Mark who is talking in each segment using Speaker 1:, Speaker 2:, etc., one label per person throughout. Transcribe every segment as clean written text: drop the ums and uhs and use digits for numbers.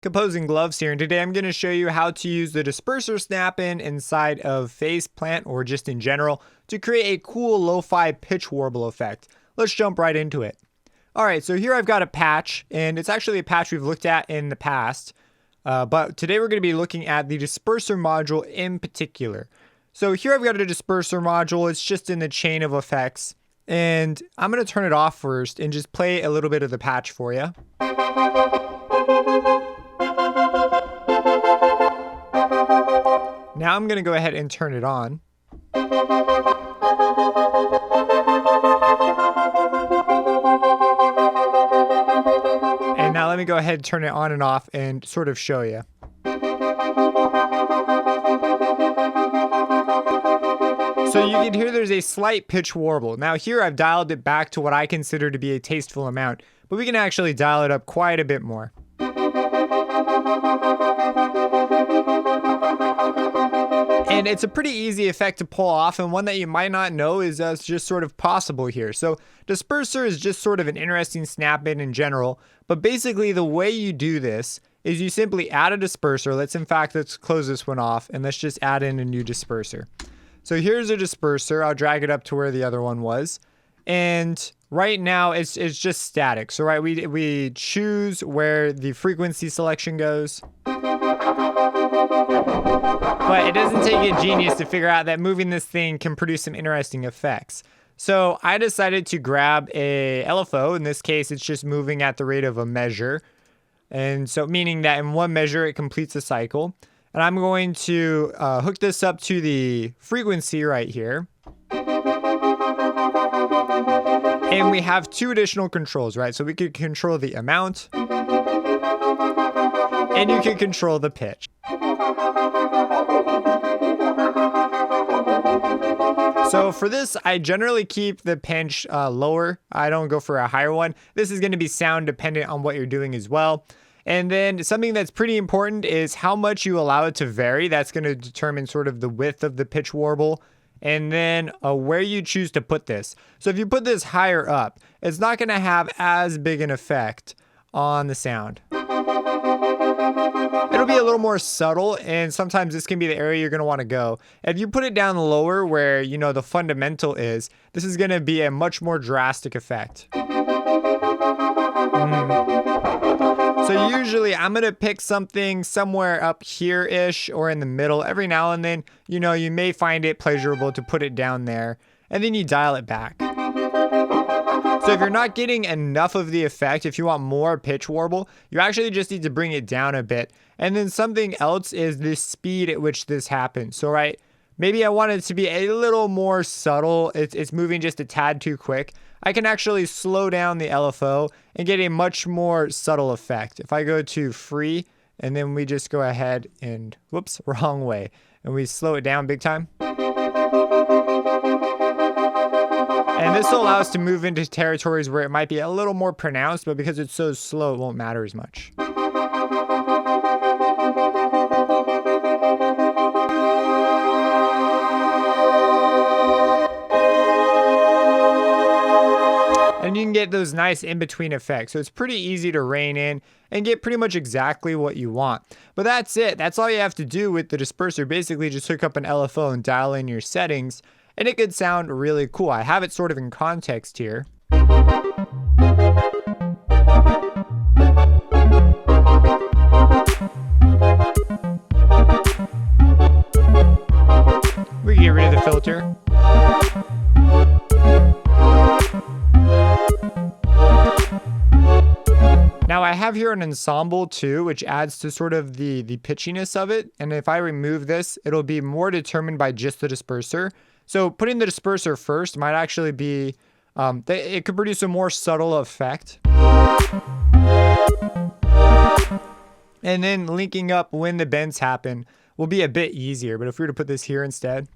Speaker 1: Composing Gloves here, and today I'm going to show you how to use the disperser snap-in inside of Phase Plant or just in general to create a cool lo-fi pitch warble effect. Let's jump right into it. Alright, so here I've got a patch, and it's actually a patch we've looked at in the past, but today we're going to be looking at the disperser module in particular. So here I've got a disperser module, it's just in the chain of effects, and I'm going to turn it off first and just play a little bit of the patch for you. Now I'm going to go ahead and turn it on. And now let me go ahead and turn it on and off and sort of show you. So you can hear there's a slight pitch warble. Now here I've dialed it back to what I consider to be a tasteful amount, but we can actually dial it up quite a bit more. And it's a pretty easy effect to pull off, and one that you might not know is just sort of possible here. So disperser is just sort of an interesting snap-in in general, but basically the way you do this is you simply add a disperser. Let's close this one off, and let's just add in a new disperser. So here's a disperser. I'll drag it up to where the other one was. And right now it's just static. So right, we choose where the frequency selection goes. But it doesn't take a genius to figure out that moving this thing can produce some interesting effects. So I decided to grab a LFO. In this case, it's just moving at the rate of a measure. And so meaning that in one measure, it completes a cycle. And I'm going to hook this up to the frequency right here. And we have two additional controls, right? So we could control the amount. And you can control the pitch. So for this, I generally keep the pinch lower. I don't go for a higher one. This is going to be sound dependent on what you're doing as well. And then something that's pretty important is how much you allow it to vary. That's going to determine sort of the width of the pitch warble. And then where you choose to put this. So if you put this higher up, it's not going to have as big an effect on the sound. It'll be a little more subtle, and sometimes this can be the area you're going to want to go. If you put it down lower where, you know, the fundamental is, this is going to be a much more drastic effect. So usually I'm going to pick something somewhere up here-ish or in the middle. Every now and then, you know, you may find it pleasurable to put it down there, and then you dial it back. So if you're not getting enough of the effect, if you want more pitch warble, you actually just need to bring it down a bit. And then something else is the speed at which this happens. So right, maybe I want it to be a little more subtle. It's moving just a tad too quick. I can actually slow down the LFO and get a much more subtle effect. If I go to free and then we just go ahead and, whoops, wrong way. And we slow it down big time. And this will allow us to move into territories where it might be a little more pronounced, but because it's so slow, it won't matter as much. And you can get those nice in-between effects. So it's pretty easy to rein in and get pretty much exactly what you want. But that's it. That's all you have to do with the disperser. Basically, just hook up an LFO and dial in your settings. And it could sound really cool. I have it sort of in context here. We can get rid of the filter. Now I have here an ensemble too, which adds to sort of the pitchiness of it. And if I remove this, it'll be more determined by just the disperser. So putting the disperser first might actually be, it could produce a more subtle effect. And then linking up when the bends happen will be a bit easier. But if we were to put this here instead,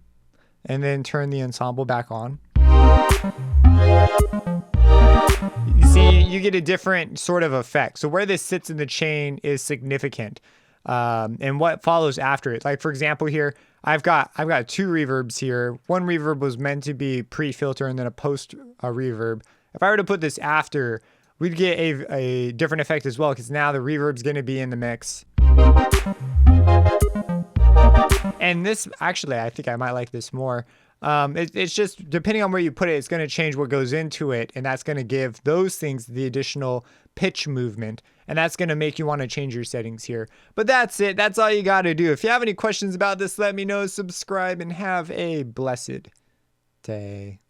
Speaker 1: and then turn the ensemble back on. You see, you get a different sort of effect. So where this sits in the chain is significant. And what follows after it. Like for example here, I've got two reverbs here. One reverb was meant to be pre-filter and then a post reverb. If I were to put this after, we'd get a different effect as well, because now the reverb's going to be in the mix. And this, actually, I think I might like this more. It's just, depending on where you put it, it's going to change what goes into it. And that's going to give those things the additional pitch movement. And that's going to make you want to change your settings here. But that's it. That's all you got to do. If you have any questions about this, let me know. Subscribe and have a blessed day.